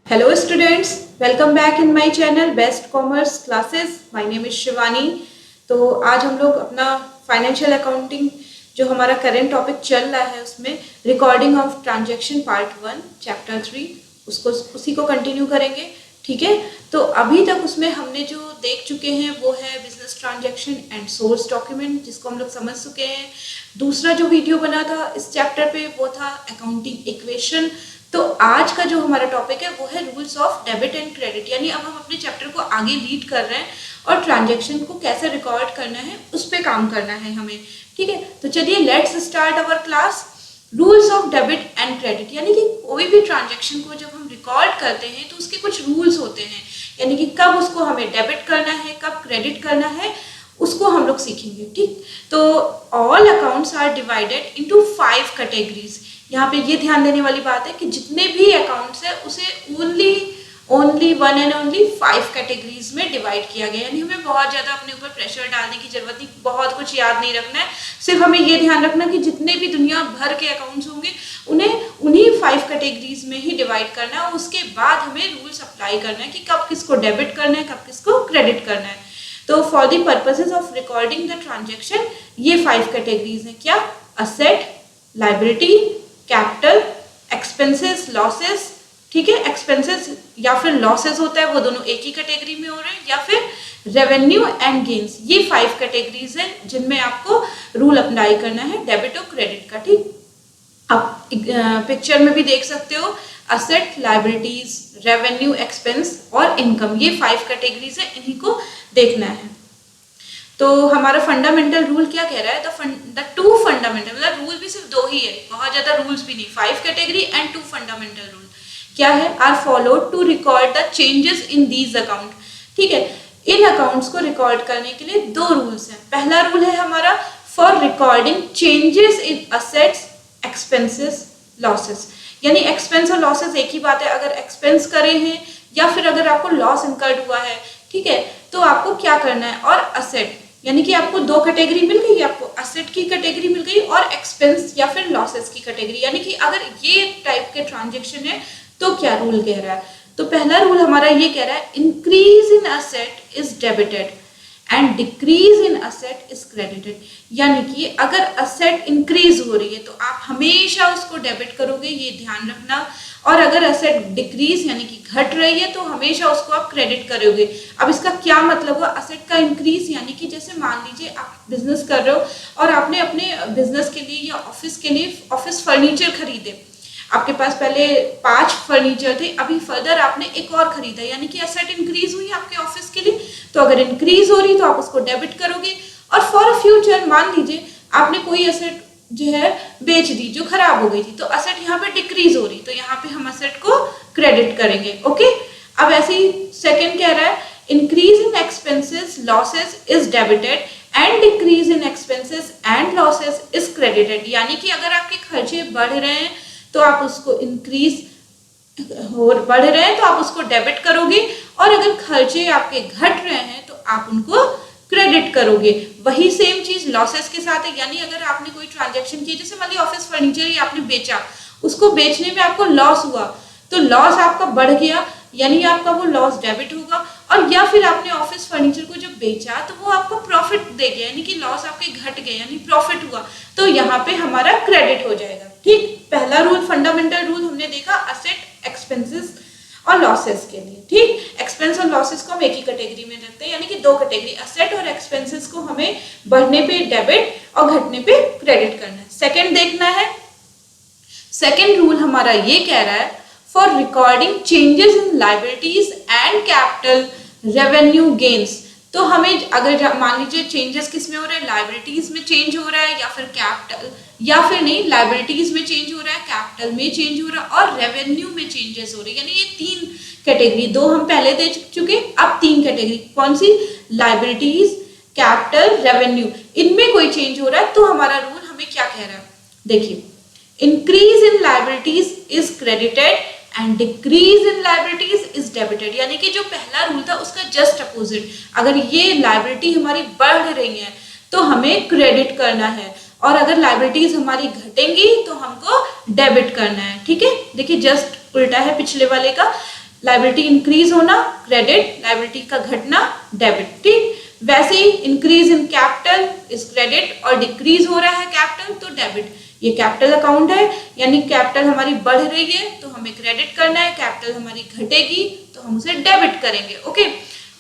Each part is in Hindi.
Hello students, welcome back in my channel Best Commerce Classes. My name is Shivani. तो आज हम लोग अपना फाइनेंशियल अकाउंटिंग जो हमारा करंट टॉपिक चल रहा है उसमें recording of transaction part 1 chapter 3 उसी को कंटिन्यू करेंगे। ठीक है, तो अभी तक उसमें हमने जो देख चुके हैं वो है business transaction and source document, जिसको हम लोग समझ चुके हैं। दूसरा जो वीडियो बना था इस चैप्टर पे वो था अकाउंटिंग इक्वेशन। तो आज का जो हमारा टॉपिक है वो है rules of debit and credit, यानी अब हम अपने चैप्टर को आगे लीड कर रहे हैं और ट्रांजैक्शन को कैसे रिकॉर्ड करना है उस पर काम करना है हमें। ठीक है, तो चलिए let's start our class. Rules of debit and credit, यानी कि कोई भी ट्रांजैक्शन को जब हम रिकॉर्ड करते हैं तो उसके कुछ रूल्स होते हैं, यानी कि कब उसको हमें डेबिट करना है कब क्रेडिट करना है उसको हम लोग सीखेंगे। ठीक, तो all accounts are divided into 5 categories. यहाँ पे ये ध्यान देने वाली बात है कि जितने भी अकाउंट्स है उसे ओनली 1 एंड ओनली 5 कैटेगरीज में डिवाइड किया गया, यानी हमें बहुत ज़्यादा अपने ऊपर प्रेशर डालने की जरूरत नहीं, बहुत कुछ याद नहीं रखना है। सिर्फ हमें ये ध्यान रखना कि जितने भी दुनिया भर के अकाउंट्स होंगे उन्हें उन्हीं 5 कैटेगरीज में ही डिवाइड करना है और उसके बाद हमें रूल्स अप्लाई करना है कि कब किसको डेबिट करना है कब किसको क्रेडिट करना है। तो for the purposes of recording the transaction ये 5 कैटेगरीज हैं। क्या? Asset, liability, capital, expenses, losses. ठीक है, एक्सपेंसेस या फिर लॉसेस होता है वो दोनों एक ही कैटेगरी में हो रहे हैं, या फिर रेवेन्यू एंड गेन्स। ये 5 कैटेगरीज हैं जिनमें आपको रूल अप्लाई करना है डेबिट और क्रेडिट का। ठीक, आप पिक्चर में भी देख सकते हो असेट, लाइबिलिटीज, रेवेन्यू, एक्सपेंस और इनकम, ये 5 कैटेगरीज है, इन्हीं को देखना है। तो हमारा फंडामेंटल रूल क्या कह रहा है? द टू फंडामेंटल, मतलब रूल भी सिर्फ 2 ही है, बहुत ज्यादा रूल्स भी नहीं। 5 कैटेगरी एंड 2 फंडामेंटल रूल क्या है? Are followed to record the changes in these account. ठीक है, इन अकाउंट्स को रिकॉर्ड करने के लिए 2 रूल्स हैं। पहला रूल है हमारा for recording changes in assets, expenses, losses, यानी एक्सपेंस और लॉसेस एक ही बात है। अगर एक्सपेंस करे हैं या फिर अगर आपको लॉस इनकर्ड हुआ है, ठीक है, तो आपको क्या करना है। और असेट, यानी कि आपको 2 कैटेगरी मिल गई, आपको असेट की कैटेगरी मिल गई और एक्सपेंस या फिर लॉसेस की कैटेगरी, यानी कि अगर ये टाइप के ट्रांजैक्शन है तो क्या रूल कह रहा है। तो पहला रूल हमारा ये कह रहा है increase in asset is debited and decrease in asset is credited, यानी कि अगर असेट इंक्रीज हो रही है तो आप हमेशा उसको डेबिट करोगे, ये ध्यान रखना। और अगर असेट डिक्रीज यानी कि घट रही है तो हमेशा उसको आप क्रेडिट करोगे। अब इसका क्या मतलब हुआ? असेट का इंक्रीज यानी कि जैसे मान लीजिए आप बिजनेस कर रहे हो और आपने अपने बिजनेस के लिए या ऑफिस के लिए ऑफिस फर्नीचर खरीदे। आपके पास पहले 5 फर्नीचर थे, अभी फर्दर आपने एक और खरीदा, यानी कि असेट इंक्रीज हुई आपके ऑफिस के लिए। तो अगर इंक्रीज हो रही तो आप उसको डेबिट करोगे। और फॉर फ्यूचर मान लीजिए आपने कोई असेट जो है बेच दी जो खराब हो गई थी, तो असेट यहाँ पे डिक्रीज हो रही, तो यहाँ पे हम असेट को क्रेडिट करेंगे। ओके, अब ऐसे ही सेकेंड कह रहा है increase in expenses losses is debited and decrease in expenses and losses is credited, यानी कि अगर आपके खर्चे बढ़ रहे हैं तो आप उसको बढ़ रहे हैं तो आप उसको डेबिट करोगे, और अगर खर्चे आपके घट रहे हैं तो आप उनको क्रेडिट करोगे। वही सेम चीज लॉसेस के साथ है, यानी अगर आपने कोई ट्रांजैक्शन की, जैसे मान लीजिए ऑफिस फर्नीचर ही आपने बेचा, उसको बेचने में आपको लॉस हुआ तो लॉस आपका बढ़ गया, यानी आपका वो लॉस डेबिट होगा। और या फिर आपने ऑफिस फर्नीचर को जब बेचा तो वो आपको प्रॉफिट दे गया, यानी कि लॉस आपके घट गए यानी प्रॉफिट हुआ, तो यहाँ पे हमारा क्रेडिट हो जाएगा। ठीक, पहला रूल फंडामेंटल रूल हमने देखा असेट, एक्सपेंसेस और लॉसेस के लिए। ठीक, एक्सपेंस और लॉसेस को हम एक ही कैटेगरी में रखते हैं, यानी कि 2 कैटेगरी, असेट और एक्सपेंसेस को हमें बढ़ने पे डेबिट और घटने पे क्रेडिट करना है। सेकंड देखना है, सेकंड रूल हमारा ये कह रहा है for recording changes in liabilities and capital, revenue, gains. तो हमें अगर मान लीजिए चेंजेस किस में हो रहा है, लाइबिलिटीज में चेंज हो रहा है या फिर कैपिटल, या फिर नहीं लाइबिलिटीज में चेंज हो रहा है, कैपिटल में चेंज हो रहा है और रेवेन्यू में चेंजेस हो रही है, यानी ये 3 कैटेगरी, 2 हम पहले दे चुके, अब 3 कैटेगरी कौन सी? लाइबिलिटीज, कैपिटल, रेवेन्यू, इनमें कोई चेंज हो रहा है तो हमारा रूल हमें क्या कह रहा है? देखिए, increase in liabilities is credited and decrease in liabilities is debited, यानी कि जो पहला रूल था उसका जस्ट अपोजिट। अगर ये लाइबिलिटी हमारी बढ़ रही है तो हमें क्रेडिट करना है, और अगर लाइबिलिटीज हमारी घटेंगी तो हमको डेबिट करना है। ठीक है, देखिए जस्ट उल्टा है पिछले वाले का। लाइबिलिटी इंक्रीज होना क्रेडिट, लाइबिलिटी का घटना डेबिट, ठीक। वैसे ही increase in capital is credit और डिक्रीज हो रहा है कैपिटल तो डेबिट। ये कैपिटल अकाउंट है, यानी कैपिटल हमारी बढ़ रही है तो हमें क्रेडिट करना है, कैपिटल हमारी घटेगी तो हम उसे डेबिट करेंगे, ओके।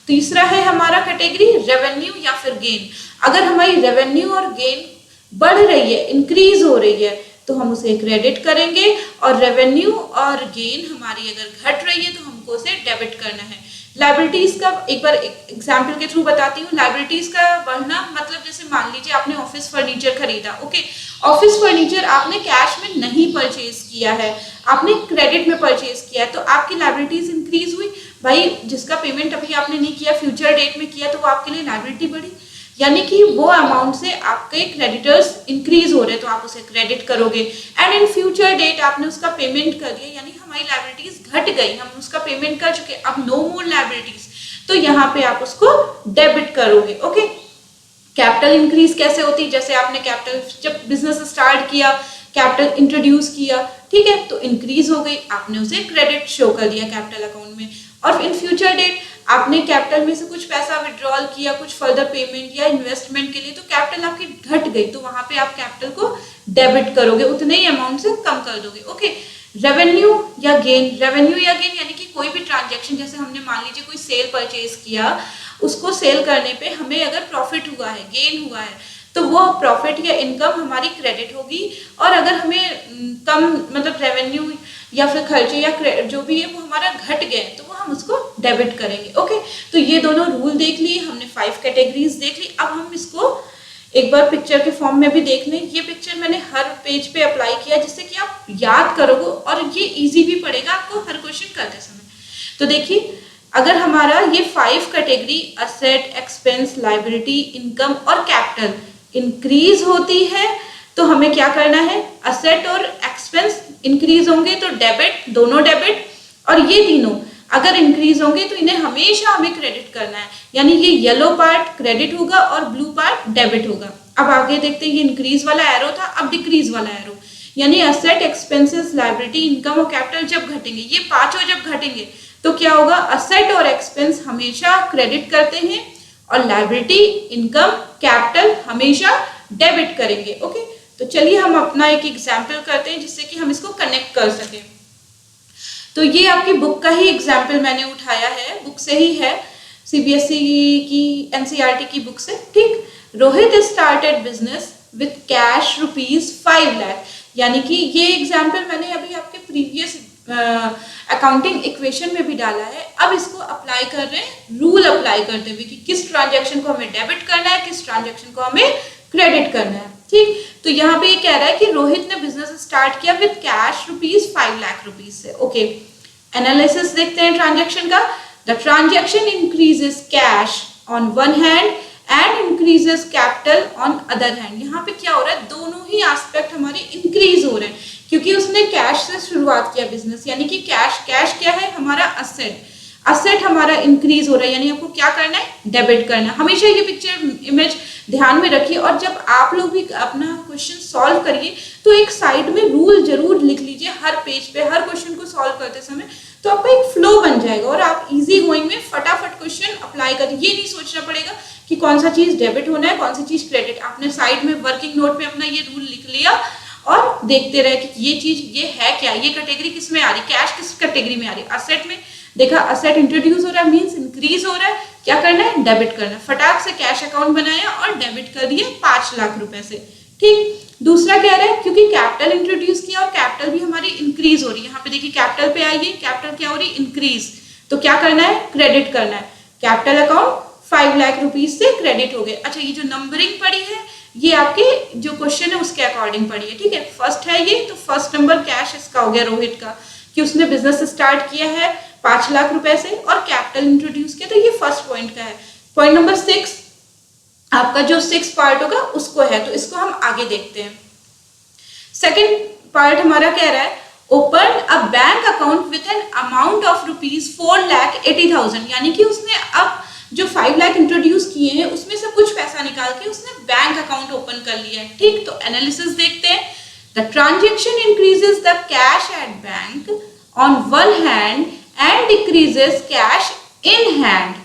तीसरा है हमारा कैटेगरी रेवेन्यू या फिर गेन। अगर हमारी रेवेन्यू और गेन बढ़ रही है, इंक्रीज हो रही है, तो हम उसे क्रेडिट करेंगे, और रेवेन्यू और गेन हमारी अगर घट रही है तो हमको उसे डेबिट करना है। लाइबिलिटीज का एक बार एग्जाम्पल के थ्रू बताती हूँ। लाइबिलिटीज का बढ़ना मतलब जैसे मान लीजिए आपने ऑफिस फर्नीचर खरीदा, ओके। ऑफिस फर्नीचर आपने कैश में नहीं परचेज किया है, आपने क्रेडिट में परचेज किया है, तो आपकी लाइबिलिटीज इंक्रीज हुई। भाई जिसका पेमेंट अभी आपने नहीं किया, फ्यूचर डेट में किया, तो वो आपके लिए लाइबिलिटी बढ़ी, यानी कि वो अमाउंट से आपके क्रेडिटर्स इंक्रीज हो रहे हैं तो आप उसे क्रेडिट करोगे। एंड इन फ्यूचर डेट आपने उसका पेमेंट कर दिया, यानी हमारी लाइबिलिटीज घट गई, हम उसका पेमेंट कर चुके, अब नो मोर लाइबिलिटीज, तो यहाँ पे आप उसको डेबिट करोगे, ओके। कैपिटल इंक्रीज कैसे होती है? जैसे आपने कैपिटल जब बिजनेस स्टार्ट किया, कैपिटल इंट्रोड्यूस किया, ठीक है, तो इंक्रीज हो गई, आपने उसे क्रेडिट शो कर दिया कैपिटल अकाउंट में। और इन फ्यूचर डेट आपने कैपिटल में से कुछ पैसा विड्रॉल किया कुछ फर्दर पेमेंट या इन्वेस्टमेंट के लिए, तो कैपिटल आपकी घट गई, तो वहां पे आप कैपिटल को डेबिट करोगे, उतने ही अमाउंट से कम कर दोगे, ओके। रेवेन्यू या गेन, रेवेन्यू या गेन यानी कि कोई भी ट्रांजैक्शन, जैसे हमने मान लीजिए कोई सेल परचेज किया, उसको सेल करने पे हमें अगर प्रॉफिट हुआ है, गेन हुआ है, तो वो प्रॉफिट या इनकम हमारी क्रेडिट होगी। और अगर हमें कम मतलब रेवेन्यू या फिर खर्चे या जो भी है वो हमारा घट गए तो वो हम उसको डेबिट करेंगे, ओके। तो ये दोनों रूल देख लिए हमने, 5 कैटेगरीज देख ली। अब हम इसको एक बार पिक्चर के फॉर्म में भी देख लें। ये पिक्चर मैंने हर पेज पे अप्लाई किया जिससे कि आप याद करोगे और ये इजी भी पड़ेगा आपको हर क्वेश्चन करते समय। तो देखिए, अगर हमारा ये 5 category asset, expense, liability, income और कैपिटल इंक्रीज होती है तो हमें क्या करना है? असेट और एक्सपेंस इंक्रीज होंगे तो डेबिट, दोनों डेबिट, और ये तीनों अगर इंक्रीज होंगे तो इन्हें हमेशा हमें क्रेडिट करना है, यानी ये येलो पार्ट क्रेडिट होगा और ब्लू पार्ट डेबिट होगा। अब आगे देखते हैं, ये इंक्रीज वाला एरो था, अब डिक्रीज वाला एरो, यानी असेट, एक्सपेंसेस, लायबिलिटी, इनकम और कैपिटल जब घटेंगे, ये पांचों जब घटेंगे तो क्या होगा? असेट और एक्सपेंस हमेशा क्रेडिट करते हैं और लायबिलिटी, इनकम, कैपिटल हमेशा डेबिट करेंगे, ओके। तो चलिए हम अपना एक एग्जाम्पल करते हैं जिससे कि हम इसको कनेक्ट कर सकें। तो ये आपकी बुक का ही एग्जाम्पल मैंने उठाया है, बुक से ही है, सीबीएसई की एनसीईआरटी की बुक से, ठीक। Rohit started business with cash ₹5 lakh, यानी कि ये एग्जाम्पल मैंने अभी आपके प्रीवियस अकाउंटिंग इक्वेशन में भी डाला है। अब इसको अप्लाई कर रहे हैं, रूल अप्लाई करते हुए कि किस ट्रांजैक्शन को हमें डेबिट करना है, किस ट्रांजैक्शन को हमें क्रेडिट करना है, ठीक। तो यहाँ पे ये कह रहा है कि रोहित ने बिजनेस स्टार्ट किया विद कैश ₹5 लाख से, ओके। एनालिसिस देखते हैं ट्रांजैक्शन का। The transaction increases cash on one hand and increases capital on other hand. यहाँ पे क्या हो रहा है? दोनों ही एस्पेक्ट हमारे इंक्रीज हो रहे हैं क्योंकि उसने कैश से शुरुआत किया बिजनेस, यानी कि कैश क्या है? हमारा असेट हमारा इंक्रीज हो रहा है, यानी आपको क्या करना है? डेबिट करना। हमेशा ये पिक्चर इमेज ध्यान में रखिए और जब आप लोग भी अपना क्वेश्चन सॉल्व करिए तो एक साइड में रूल जरूर लिख लीजिए हर पेज पे, हर क्वेश्चन को सॉल्व करते समय, तो आपका एक फ्लो बन जाएगा और आप इजी गोइंग में फटाफट क्वेश्चन अप्लाई करिए। ये नहीं सोचना पड़ेगा कि कौन सा चीज डेबिट होना है, कौन सी चीज क्रेडिट। आपने साइड में वर्किंग नोट में अपना ये रूल लिख लिया और देखते रहे कि ये चीज ये है क्या, ये कैटेगरी किस में आ रही, कैश किस कैटेगरी में आ रही, असेट में। देखा, असेट इंट्रोड्यूस हो रहा है मींस इंक्रीज हो रहा है, क्या करना है? डेबिट करना है। फटाक से कैश अकाउंट बनाया और डेबिट कर दिए 5 लाख रुपए से, ठीक। दूसरा कह रहा है क्योंकि कैपिटल इंट्रोड्यूस किया और कैपिटल भी हमारी इंक्रीज हो रही है। यहाँ पे देखिए कैपिटल पे आइए, कैपिटल क्या हो रही है? इंक्रीज, तो क्या करना है? क्रेडिट करना है। कैपिटल अकाउंट 5 लाख रुपीज से क्रेडिट हो गए। अच्छा, ये जो नंबरिंग पड़ी है ये आपके जो क्वेश्चन है उसके अकॉर्डिंग पड़ी है, ठीक है। फर्स्ट है ये, तो फर्स्ट नंबर कैश इसका हो गया रोहित का, कि उसने बिजनेस स्टार्ट किया है 5 लाख रुपए से और कैपिटल इंट्रोड्यूस किया, तो ये फर्स्ट पॉइंट का है। पॉइंट नंबर 6 आपका जो 6 पार्ट होगा उसको है, तो इसको हम आगे देखते हैं। सेकंड पार्ट हमारा कह रहा है open a bank account with an amount of ₹4,80,000, यानी कि उसने अब जो 5 लाख इंट्रोड्यूस किए हैं उसमें से कुछ पैसा निकाल के उसने बैंक अकाउंट ओपन कर लिया है, ठीक। तो एनालिसिस देखते हैं। The transaction increases the cash at bank on one hand and decreases cash in hand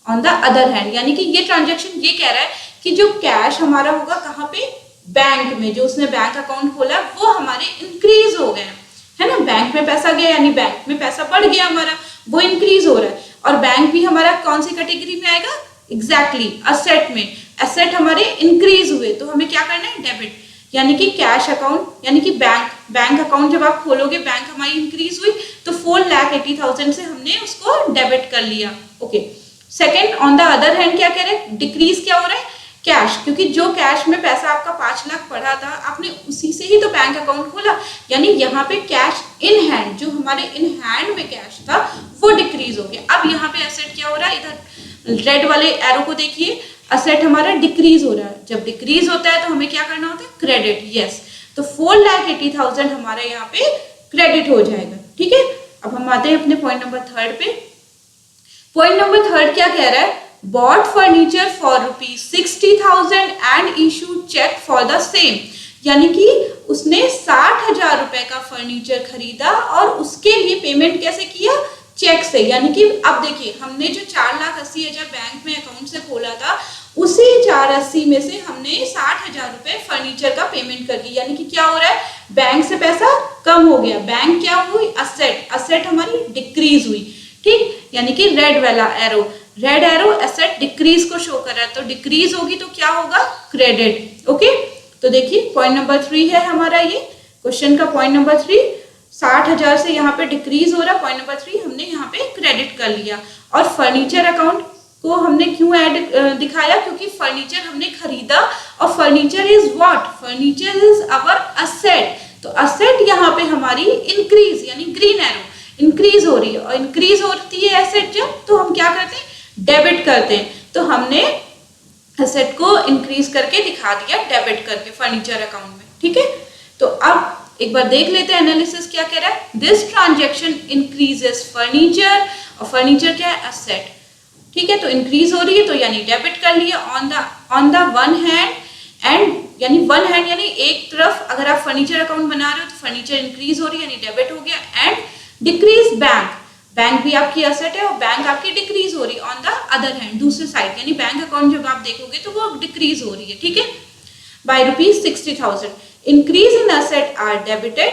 on the other hand. यानी कि ये ट्रांजेक्शन ये कह रहा है कि जो कैश हमारा होगा कहाँ पे, बैंक में, जो उसने बैंक अकाउंट खोला वो हमारे इंक्रीज हो गए, है ना। बैंक में पैसा गया यानी बैंक में पैसा बढ़ गया हमारा, वो इंक्रीज हो रहा है। और बैंक भी हमारा कौन सी कैटेगरी में आएगा, एग्जैक्टली असेट में। एसेट हमारे इंक्रीज हुए तो हमें क्या करना है, डेबिट। यानी कि कैश अकाउंट यानी कि बैंक अकाउंट जब आप खोलोगे, बैंक हमारी इंक्रीज हुई तो 4,80,000 से हमने उसको डेबिट कर लिया। Okay, second, on the other hand क्या कह रहे हैं, डिक्रीज क्या हो रहा है, कैश, क्योंकि जो कैश में पैसा आपका 5 लाख पड़ा था आपने उसी से ही तो बैंक अकाउंट खोला, यानी यहाँ पे कैश इन हैंड, जो हमारे इन हैंड में कैश था वो डिक्रीज हो गया। अब यहाँ पे एसेट क्या हो रहा है, इधर रेड वाले एरो को देखिए, असेट हमारा डिक्रीज हो रहा है। जब डिक्रीज होता है तो हमें क्या करना होता है, क्रेडिट। यस, तो 4,80,000 हमारा यहाँ पे क्रेडिट हो जाएगा। ठीक है, अब हम आते हैं अपने पॉइंट नंबर 3 पे। पॉइंट नंबर 3 क्या कह रहा है, bought furniture for ₹60,000 and issued check for the same। यानी कि उसने 60,000 रुपए का फर्नीचर खरीदा और उसके लिए पेमेंट कैसे किया, चेक से। यानी कि अब देखिए, हमने जो 4,80,000 बैंक में अकाउंट से खोला था, उसी 480 में से हमने 60,000 रुपए फर्नीचर का पेमेंट कर दी। यानी कि क्या हो रहा है, बैंक से पैसा कम हो गया, बैंक क्या हुई, असेट हमारी डिक्रीज हुई। ठीक, यानी कि रेड एरो एसेट डिक्रीज को शो कर रहा है, तो डिक्रीज होगी तो क्या होगा, क्रेडिट। ओके, तो देखिए पॉइंट नंबर 3 है हमारा, ये क्वेश्चन का पॉइंट नंबर 3, 60,000 से यहाँ पे डिक्रीज हो रहा, पॉइंट नंबर 3 हमने यहाँ पे क्रेडिट कर लिया। और फर्नीचर अकाउंट को हमने क्यों ऐड दिखाया, क्योंकि फर्नीचर हमने खरीदा और furniture is what, furniture is our asset. तो असेट यहाँ पे हमारी इंक्रीज, यानी ग्रीन एरो इंक्रीज हो रही है, और इंक्रीज होती है एसेट जब, तो हम क्या करते हैं, डेबिट करते हैं। तो हमने एसेट को इंक्रीज करके दिखा दिया डेबिट करके फर्नीचर अकाउंट में। ठीक है, तो अब एक बार देख लेते हैं एनालिसिस क्या कह रहा है। दिस ट्रांजेक्शन इंक्रीजेस फर्नीचर, और फर्नीचर क्या है, एसेट। ठीक है, तो इंक्रीज हो रही है तो यानी डेबिट कर लिया on the one hand, and यानी वन हैंड यानी एक तरफ अगर आप फर्नीचर अकाउंट बना रहे हो तो फर्नीचर इंक्रीज हो रही है यानी डेबिट हो गया। एंड डिक्रीज बैंक भी आपकी एसेट है और बैंक आपकी डिक्रीज हो रही है ऑन द अदर हैंड, दूसरे साइड, यानी बैंक अकाउंट जब आप देखोगे तो वो डिक्रीज हो रही है। ठीक है, by ₹60,000 increase in asset are debited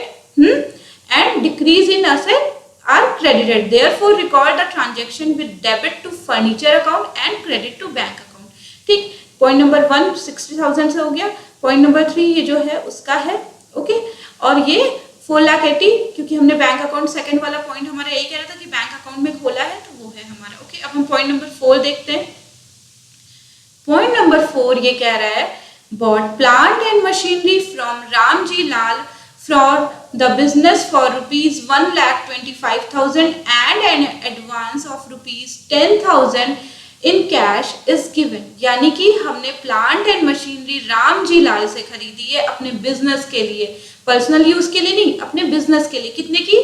and decrease in asset are credited, therefore record the transaction with debit to furniture account and credit to bank account. ठीक, पॉइंट नंबर 1 60,000 से हो गया, पॉइंट नंबर 3 ये जो है उसका है। ओके, और ये 4,80,000 क्योंकि हमने बैंक अकाउंट, सेकंड वाला पॉइंट हमारा यही कह रहा था कि बैंक अकाउंट में खोला है तो वो है हमारा। ओके, अब हम पॉइंट नंबर 4 देखते हैं। पॉइंट नंबर 4 ये कह रहा है, bought plant and machinery from Ramji Lal for the business for ₹1,25,000 and an advance of ₹10,000 in cash is given. यानी कि हमने plant and machinery Ramji Lal से खरीदी है अपने बिजनेस के लिए, पर्सनल यूज के लिए नहीं, अपने बिजनेस के लिए। कितने की,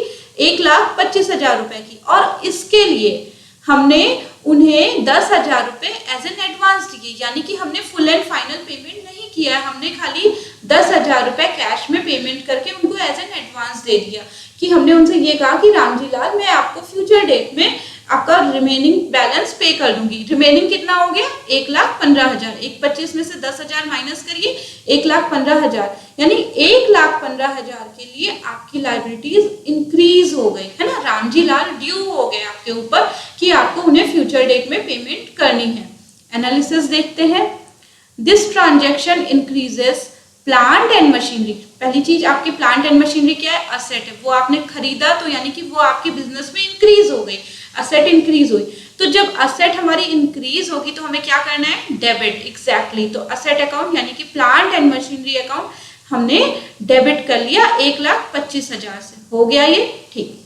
1,25,000 रुपए की, और इसके लिए हमने उन्हें 10,000 रुपए एज एन एडवांस दिए। यानी कि हमने फुल एंड फाइनल पेमेंट नहीं किया है, हमने खाली 10,000 रुपए कैश में पेमेंट करके उनको एज एन एडवांस दे दिया। कि हमने उनसे ये कहा कि रामजी लाल मैं आपको फ्यूचर डेट में आपका रिमेनिंग बैलेंस पे कर दूंगी। रिमेनिंग कितना हो गया, 1,15,000, 1,25,000 में से 10,000 माइनस करिए, 1,15,000, यानी 1,15,000 के लिए आपकी लायबिलिटीज इंक्रीज हो गई, है ना। रामजी लाल ड्यू हो गए आपके ऊपर कि आपको उन्हें फ्यूचर डेट में पेमेंट करनी है। एनालिसिस देखते हैं। This transaction increases plant and machinery. पहली चीज आपकी प्लांट एंड मशीनरी क्या है, असेट है, वो आपने खरीदा तो यानी कि वो आपके बिजनेस में इंक्रीज हो गई, असेट इंक्रीज हुई। तो जब असेट हमारी इंक्रीज होगी तो हमें क्या करना है, डेबिट। एग्जैक्टली, तो असेट अकाउंट यानी कि प्लांट एंड मशीनरी अकाउंट हमने डेबिट कर लिया 1,25,000 से, हो गया ये। ठीक,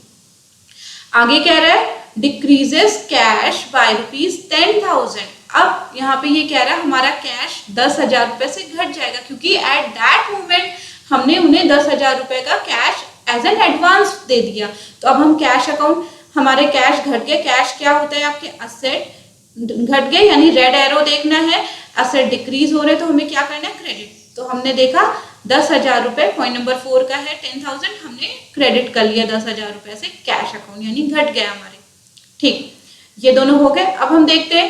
आगे कह रहा है डिक्रीजेस कैश बाय ₹10,000। अब यहाँ पे ये कह रहा है हमारा कैश 10,000 रुपए से घट जाएगा, क्योंकि एट दैट मोमेंट हमने उन्हें 10,000 रुपए का कैश एज एन एडवांस दे दिया। तो अब हम कैश अकाउंट, हमारे कैश घट गए। कैश क्या होता है, आपके असेट घट गए, यानी रेड एरो देखना है, असेट डिक्रीज हो रहे तो हमें क्या करना है, क्रेडिट। तो हमने देखा 10,000 रुपए, पॉइंट नंबर 4 का है 10,000, हमने क्रेडिट कर लिया 10,000 रुपए से कैश अकाउंट, यानी घट गया हमारे। ठीक, ये दोनों हो गए। अब हम देखते हैं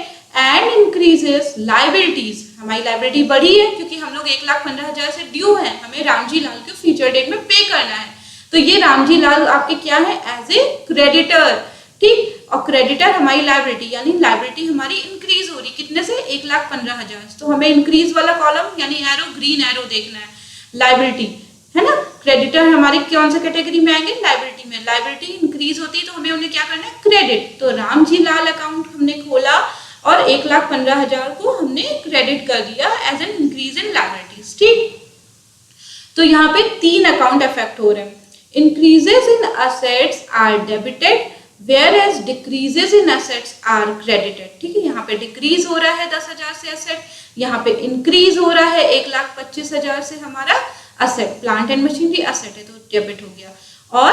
एंड इंक्रीजेस लाइबिलिटीज। हमारी लाइबिलिटी बढ़ी है क्योंकि हम लोग 1,15,000 से ड्यू है, हमें रामजी लाल को फ्यूचर डेट में पे करना है। तो ये रामजी लाल आपके क्या है, एज ए क्रेडिटर। ठीक, और क्रेडिटर हमारी लाइबिलिटी, यानी लाइबिलिटी हमारी इंक्रीज हो रही, कितने से, 1,15,000। तो हमें इंक्रीज वाला कॉलम यानी एरो, ग्रीन एरो देखना है, लाइबिलिटी है ना। क्रेडिटर हमारी कौन से कैटेगरी में आएंगे, लाइबिलिटी में। लाइबिलिटी इंक्रीज होती है तो हमें उन्हें क्या करना है, क्रेडिट। तो रामजी लाल अकाउंट हमने खोला और 1,15,000 को हमने क्रेडिट कर दिया as an increase in liabilities. ठीक, तो यहाँ पे 3 अकाउंट अफेक्ट हो रहे हैं। Increases in assets are debited whereas decreases in assets are credited। ठीक है, यहाँ पे डिक्रीज हो रहा है 10,000 से असेट, यहाँ पे इंक्रीज हो रहा है 1,25,000 से हमारा asset. Plant and machinery asset है तो डेबिट हो गया। और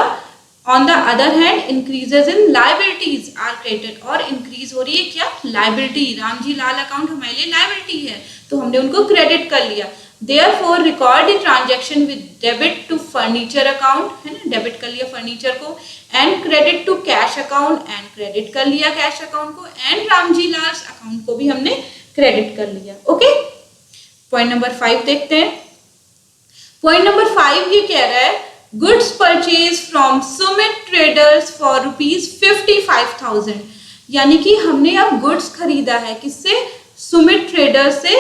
on the other hand increases in liabilities are credited, और इंक्रीज हो रही है क्या, लाइबिलिटी। रामजी लाल अकाउंट हमारे लिए लाइबिलिटी है तो हमने उनको क्रेडिट कर लिया। Therefore record the transaction with debit to furniture account, है ना, डेबिट कर लिया फर्नीचर को, and credit to cash account, and credit कर लिया कैश अकाउंट को, एंड रामजी लाल अकाउंट को भी हमने क्रेडिट कर लिया। ओके, पॉइंट नंबर 5 देखते हैं। पॉइंट नंबर 5 ये कह रहा है goods purchase from Sumit traders for ₹55,000, यानी कि हमने अब गुड्स खरीदा है किससे, सुमित ट्रेडर्स से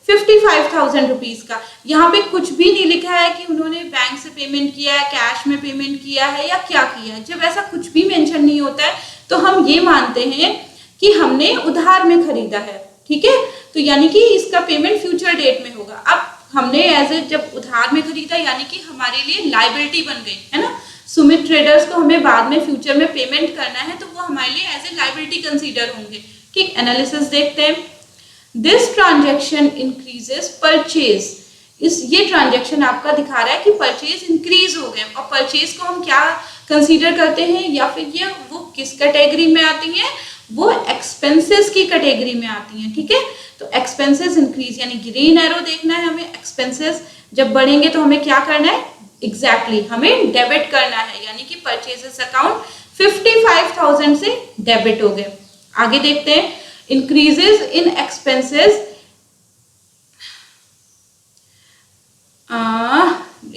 55,000 रुपीज का। यहाँ पे कुछ भी नहीं लिखा है कि उन्होंने बैंक से पेमेंट किया है, कैश में पेमेंट किया है या क्या किया है। जब ऐसा कुछ भी मेंशन नहीं होता है तो हम ये मानते हैं कि हमने उधार में खरीदा है। ठीक है, तो यानी कि इसका पेमेंट फ्यूचर डेट में होगा। अब हमने एज ए जब उधार में खरीदा यानी कि हमारे लिए लाइबिलिटी बन गई है ना। सुमित ट्रेडर्स को हमें बाद में फ्यूचर में पेमेंट करना है तो वो हमारे लिए एज ए लाइबिलिटी कंसीडर होंगे। ठीक, एनालिसिस देखते हैं। दिस ट्रांजेक्शन इंक्रीजेस परचेज, ये ट्रांजेक्शन आपका दिखा रहा है कि परचेज इंक्रीज हो गए। और परचेज को हम क्या कंसीडर करते हैं, या फिर ये वो किस कैटेगरी में आती हैं, वो एक्सपेंसेस की कैटेगरी में आती हैं। ठीक है, तो एक्सपेंसेस इंक्रीज यानी ग्रीन एरो देखना है हमें। एक्सपेंसेस जब बढ़ेंगे तो हमें क्या करना है, एग्जैक्टली हमें डेबिट करना है, यानी कि परचेजेस अकाउंट 55,000 से डेबिट हो गए। आगे देखते हैं, increases in expenses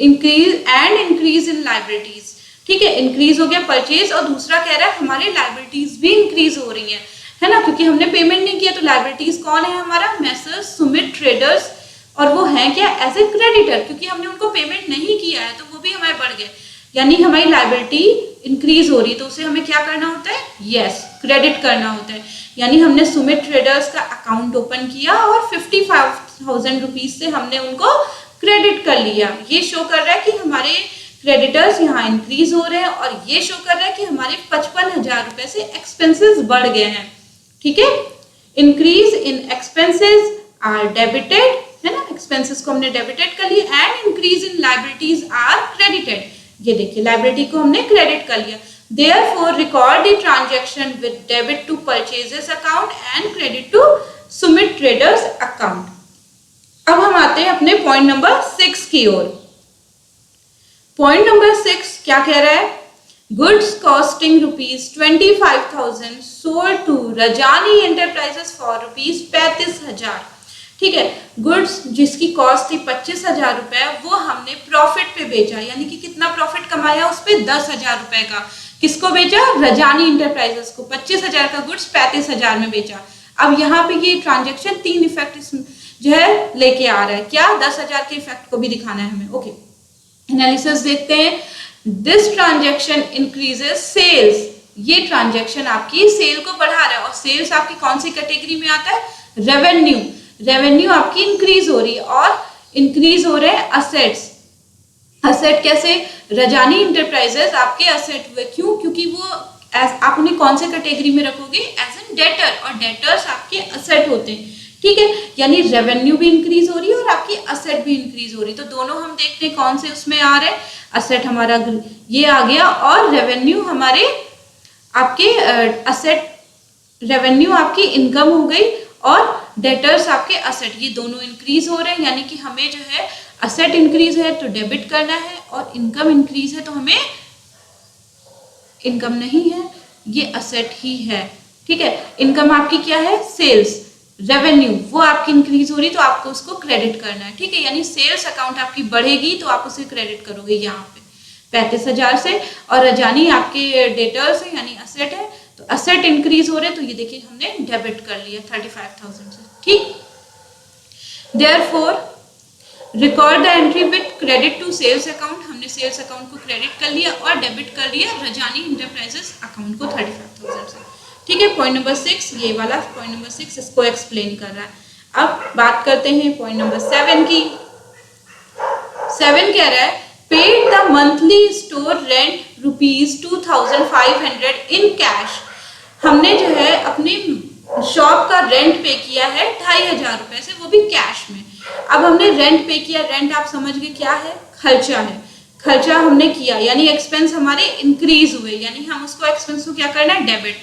increase in liabilities। ठीक है, इंक्रीज हो गया परचेज, और दूसरा कह रहा है हमारे लाइबिलिटीज भी इंक्रीज हो रही है ना, क्योंकि हमने पेमेंट नहीं किया। तो लाइबिलिटीज कौन है हमारा, मैसर्स सुमित ट्रेडर्स, और वो है क्या, एज ए क्रेडिटर, क्योंकि हमने उनको पेमेंट नहीं किया है तो वो भी हमारे बढ़ गए, यानी हमारी लाइबिलिटी इंक्रीज हो रही है। तो उसे हमें क्या करना होता है, यस, क्रेडिट करना होता है। यानी हमने सुमित ट्रेडर्स का अकाउंट ओपन किया और 55,000 रुपीज से हमने उनको क्रेडिट कर लिया। ये शो कर रहा है कि हमारे क्रेडिटर्स यहाँ इंक्रीज हो रहे हैं, और ये शो कर रहा है कि हमारे 55,000 रुपए से एक्सपेंसेस बढ़ गए हैं। ठीक है, increase in expenses are debited, है ना, एक्सपेंसेस को हमने डेबिटेड कर लिया, and increase in liabilities are credited. ये देखिए लाइबिलिटी को हमने क्रेडिट कर लिया। Therefore record the transaction with debit to purchases account and credit to Sumit Traders account। अब हम आते हैं अपने पॉइंट नंबर 6 की ओर। पॉइंट नंबर 6 क्या कह रहा है, goods costing ₹25,000 sold to Rajani enterprises for ₹35,000। ठीक है, गुड्स जिसकी कॉस्ट थी 25,000 रुपए, वो हमने प्रॉफिट पे बेचा, यानी कि कितना प्रॉफिट कमाया उस पे, 10,000 रुपए का। किसको बेचा, रजानी इंटरप्राइजेस को। 25,000 का गुड्स 35,000 में बेचा। अब यहाँ पे ये ट्रांजेक्शन 3 इफेक्ट जो है लेके आ रहा है, क्या, 10,000 के इफेक्ट को भी दिखाना है हमें। ओके, एनालिसिस देखते हैं। दिस ट्रांजेक्शन इंक्रीजेस सेल्स, ये ट्रांजेक्शन आपकी सेल को बढ़ा रहा है, और सेल्स आपकी कौन सी कैटेगरी में आता है, रेवेन्यू। रेवेन्यू आपकी इंक्रीज हो रही है, और इंक्रीज हो रहे हैं असेट्स। असेट कैसे, रजानी इंटरप्राइजेस आपके असेट हुए, क्यों, क्योंकि वो आप उन्हें कौन से कैटेगरी में रखोगे, एज एन डेटर, और डेटर्स आपके असेट होते हैं। ठीक है, यानी रेवेन्यू भी इंक्रीज हो रही है और आपकी असेट भी इंक्रीज हो रही है। तो दोनों हम देखते हैं कौन से उसमें आ रहे हैं, असेट हमारा ये आ गया, और रेवेन्यू हमारे आपके असेट, रेवेन्यू आपकी इनकम हो गई, और डेटर्स आपके असेट, ये दोनों इंक्रीज हो रहे हैं। यानी कि हमें जो है असेट इंक्रीज है तो डेबिट करना है, और इनकम इंक्रीज है तो हमें, इनकम नहीं है ये असेट ही है, ठीक है। इनकम आपकी क्या है, सेल्स रेवेन्यू, वो आपकी इंक्रीज हो रही तो आपको उसको क्रेडिट करना है, ठीक है। यानी सेल्स अकाउंट आपकी बढ़ेगी तो आप उसे क्रेडिट करोगे यहाँ पे 35,000 से, और रजानी आपके डेटर्स है यानी असेट है, तो असेट इंक्रीज हो रहे तो ये देखिए हमने डेबिट कर लिया 35,000 से, ठीक। Therefore record the entry with credit to sales account, हमने सेल्स अकाउंट को क्रेडिट कर लिया और डेबिट कर लिया रजानी इंटरप्राइजेस अकाउंट को 35,000 से, ठीक है। पॉइंट नंबर 6 ये वाला पॉइंट नंबर 6 इसको एक्सप्लेन कर रहा है। अब बात करते हैं पॉइंट नंबर 7 की। 7 कह रहा है paid the monthly store rent ₹2,500 in cash, हमने जो है अपनी शॉप का रेंट पे किया है 2,500 रुपए से, वो भी कैश में। अब हमने रेंट पे किया, रेंट आप समझ गए क्या है, खर्चा है, खर्चा हमने किया यानी एक्सपेंस हमारे इंक्रीज हुए, यानी हम उसको एक्सपेंस को क्या करना है, डेबिट।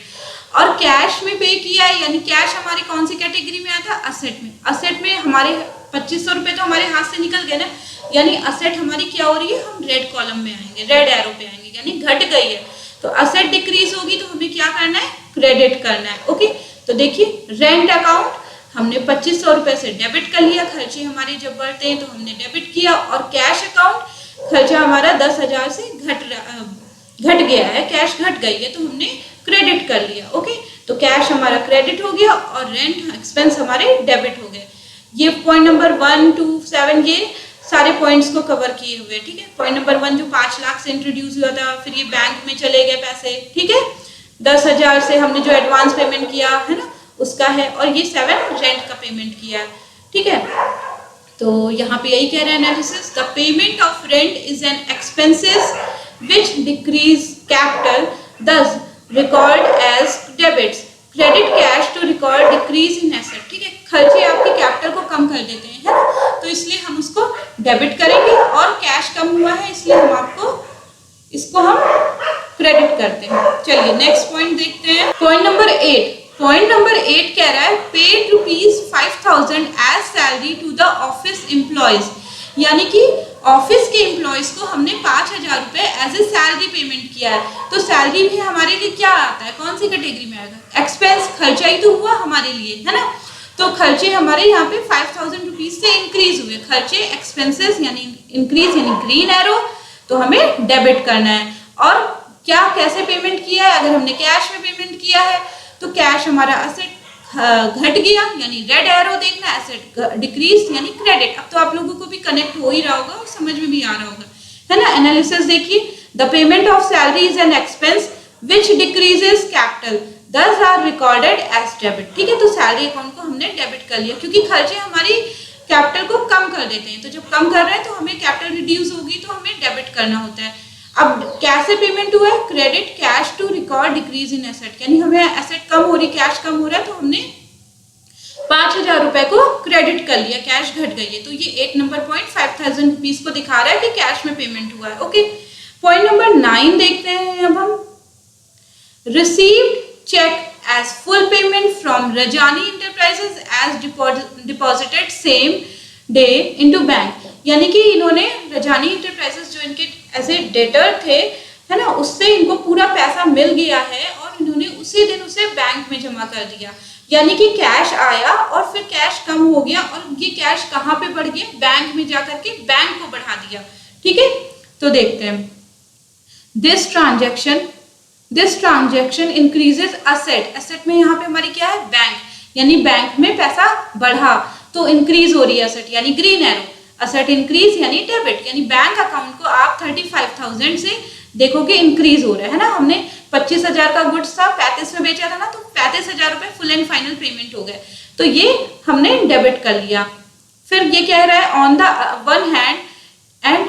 और कैश में पे किया है यानी कैश हमारी कौन सी कैटेगरी में आता है, असेट में। असेट में हमारे 2,500 रुपए तो हमारे हाथ से निकल गए ना, यानी असेट हमारी क्या हो रही है, हम रेड कॉलम में आएंगे, रेड एरो पे आएंगे, यानी घट गई है। तो असेट डिक्रीज होगी तो हमें क्या करना है, क्रेडिट करना है, ओके। तो देखिए रेंट अकाउंट हमने 2,500 रुपए से डेबिट कर लिया, खर्चे हमारे जब बढ़ते हैं तो हमने डेबिट किया, और कैश अकाउंट खर्चा हमारा 10,000 से घट गया है, कैश घट गई है तो हमने क्रेडिट कर लिया, ओके। तो कैश हमारा क्रेडिट हो गया और रेंट एक्सपेंस हमारे डेबिट हो गए। ये पॉइंट नंबर 1 to 7 ये सारे पॉइंट्स को कवर किए हुए, ठीक है। पॉइंट नंबर 1 जो 5 लाख से इंट्रोड्यूस हुआ था, फिर ये बैंक में चले गए पैसे, ठीक है। 10,000 से हमने जो एडवांस पेमेंट किया है ना उसका है, और ये 7 रेंट का पेमेंट किया है, ठीक है। तो यहाँ पे यही कह रहे हैं analysis, the payment of rent is an expenses which decrease capital thus record as debits, credit cash to record decrease in asset, ठीक है। खर्चे आपके कैपिटल को कम कर देते हैं, है ना, तो इसलिए हम उसको डेबिट करेंगे, और कैश कम हुआ है इसलिए हम आपको इसको हम क्रेडिट करते हैं। चलिए नेक्स्ट पॉइंट देखते हैं, पॉइंट नंबर 8। पॉइंट नंबर 8 कह रहा है paid ₹5,000 as salary to the office employees, यानी कि ऑफिस के एम्प्लॉयज को हमने 5,000 रुपए एज ए सैलरी पेमेंट किया है। तो सैलरी भी हमारे लिए क्या आता है, कौन सी कैटेगरी में आएगा, एक्सपेंस, खर्चा ही तो हुआ हमारे लिए, है ना। तो खर्चे हमारे यहाँ पे 5,000 रुपीज से इंक्रीज हुए, खर्चे एक्सपेंसेस यानी इंक्रीज यानी ग्रीन एरो, तो हमें डेबिट करना है। और क्या कैसे पेमेंट किया है, अगर हमने कैश में पेमेंट किया है तो कैश हमारा असेट घट गया यानी रेड एरो देखना, एसेट डिक्रीज यानी क्रेडिट। अब तो आप लोगों को भी कनेक्ट हो ही रहा होगा और समझ में भी आ रहा होगा, है ना। एनालिसिस देखिए, the payment of salary is an expense which decreases capital दस आर रिकॉर्डेड एज डेबिट, ठीक है। तो सैलरी अकाउंट को हमने डेबिट कर लिया क्योंकि खर्चे हमारी कैपिटल को कम कर देते हैं, तो जब कम कर रहे हैं तो हमें कैपिटल रिड्यूस होगी तो हमें डेबिट करना होता है। अब कैसे पेमेंट हुआ है, credit cash to record decrease in asset, यानी हमें एसेट कम हो रही, कैश कम हो रहा है तो हमने 5,000 रुपए को क्रेडिट कर लिया, कैश घट गई है। तो ये 8 नंबर पॉइंट 5,000 रुपीज को दिखा रहा है कि कैश में पेमेंट हुआ है, ओके। पॉइंट नंबर 9 देखते हैं अब हम, received cheque as full payment from Rajani enterprises as deposited same day into bank, यानी कि इन्होंने रजानी इंटरप्राइजेस जो इनके ऐसे डेटर थे, है ना, उससे इनको पूरा पैसा मिल गया है और इन्होंने उसी दिन उसे बैंक में जमा कर दिया, यानी कि कैश आया और फिर कैश कम हो गया और ये कैश कहाँ पे बढ़ गया, बैंक में जाकर के बैंक को बढ़ा दिया, ठीक है। तो देखते हैं, this transaction increases asset, asset में यहाँ पे हमारी क्या है, बैंक, यानी बैंक में पैसा बढ़ा तो इंक्रीज हो रही है असेट यानी ग्रीन एरो, असेट इंक्रीज यानी डेबिट, यानी बैंक अकाउंट को आप 35,000 से देखोगे इंक्रीज हो रहा है ना। हमने 25,000 का गुड्स था 35 में बेचा था ना, तो 35,000 रुपए फुल एंड फाइनल पेमेंट हो गए, तो ये हमने डेबिट कर लिया। फिर ये कह रहा है on the one hand and,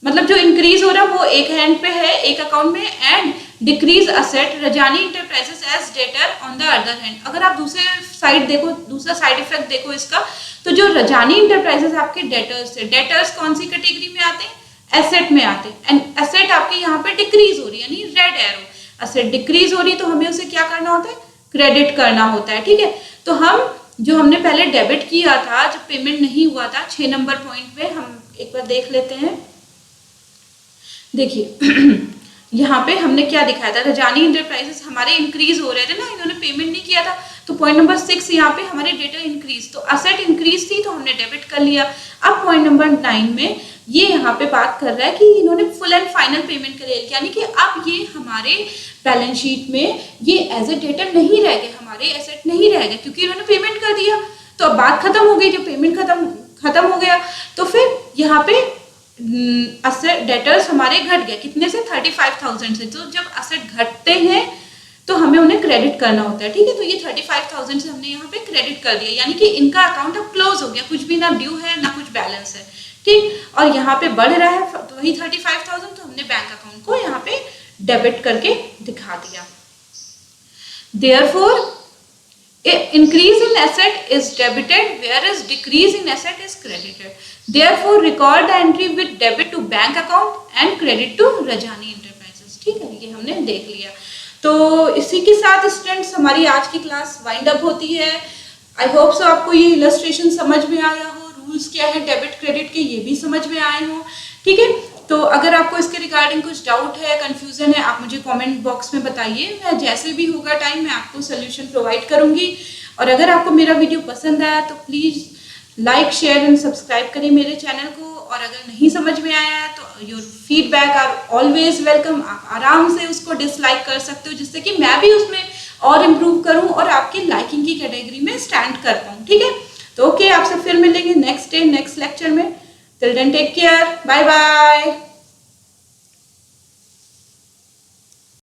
मतलब जो इंक्रीज हो रहा है वो एक हैंड पे है, एक अकाउंट में, and decrease asset Rajani enterprises as debtor on the other hand. अगर आप दूसरे साइड देखो, दूसरा साइड इफेक्ट देखो इसका, तो जो रजानी इंटरप्राइजेस आपके डेटर्स थे, डेटर्स कौन सी कैटेगरी में आते हैं, एसेट में आते हैं, एंड एसेट आपके यहाँ पे डिक्रीज हो रही है यानी रेड एरो, एसेट डिक्रीज हो रही है तो हमें उसे क्या करना होता है, क्रेडिट करना होता है, ठीक है। तो हम जो हमने पहले डेबिट किया था जब पेमेंट नहीं हुआ था 6 नंबर पॉइंट पे, हम एक बार देख लेते हैं। देखिए यहाँ पे हमने क्या दिखाया था, रजानी इंटरप्राइजेस हमारे इंक्रीज हो रहे थे ना, इन्होंने पेमेंट नहीं किया था, तो पॉइंट नंबर 6 यहाँ पे हमारे डेटर इंक्रीज, तो असेट इंक्रीज थी तो हमने डेबिट कर लिया। अब पॉइंट नंबर 9 में ये यहाँ पे बात कर रहा है कि इन्होंने फुल एंड फाइनल पेमेंट कर लिया, यानी कि अब ये हमारे बैलेंस शीट में ये एज ए डेटर नहीं रह गए, हमारे एसेट नहीं रह गए, क्योंकि इन्होंने पेमेंट कर दिया। तो अब बात खत्म हो गई, जब पेमेंट खत्म हो गया तो फिर यहाँ पे असेट डेटर्स हमारे घट गए, कितने से 35,000 से। तो जब असेट घटते हैं तो हमें उन्हें क्रेडिट करना होता है, ठीक है। तो ये 35,000 से हमने यहाँ पे क्रेडिट कर दिया, यानी कि इनका अकाउंट अब क्लोज हो गया, कुछ भी ना ड्यू है ना कुछ बैलेंस है, ठीक। और यहाँ पे बढ़ रहा है तो वही 35,000, तो हमने बैंक अकाउंट को यहाँ पे डेबिट करके दिखा दिया। Therefore, increase in asset is debited, whereas decrease in asset is credited. Therefore, record the entry with debit to bank account and credit to Rajani Enterprises। ठीक है, ये हमने देख लिया। तो इसी के साथ स्टूडेंट्स हमारी आज की क्लास वाइंड अप होती है। आई होप सो आपको ये इलस्ट्रेशन समझ में आया हो, रूल्स क्या है डेबिट क्रेडिट के ये भी समझ में आए हो, ठीक है। तो अगर आपको इसके रिगार्डिंग कुछ डाउट है, कंफ्यूजन है, आप मुझे कमेंट बॉक्स में बताइए, मैं जैसे भी होगा टाइम मैं आपको सोल्यूशन प्रोवाइड करूंगी। और अगर आपको मेरा वीडियो पसंद आया तो please like share and subscribe करिए मेरे चैनल को। और अगर नहीं समझ में आया तो your feedback are always welcome, आप आराम से उसको डिसलाइक कर सकते हो, जिससे कि मैं भी उसमें और इम्प्रूव करूँ और आपकी लाइकिंग की कैटेगरी में स्टैंड कर पाऊँ, ठीक है। तो ओके, आपसे फिर मिलेंगे नेक्स्ट डे नेक्स्ट लेक्चर में। Till then take care, bye bye.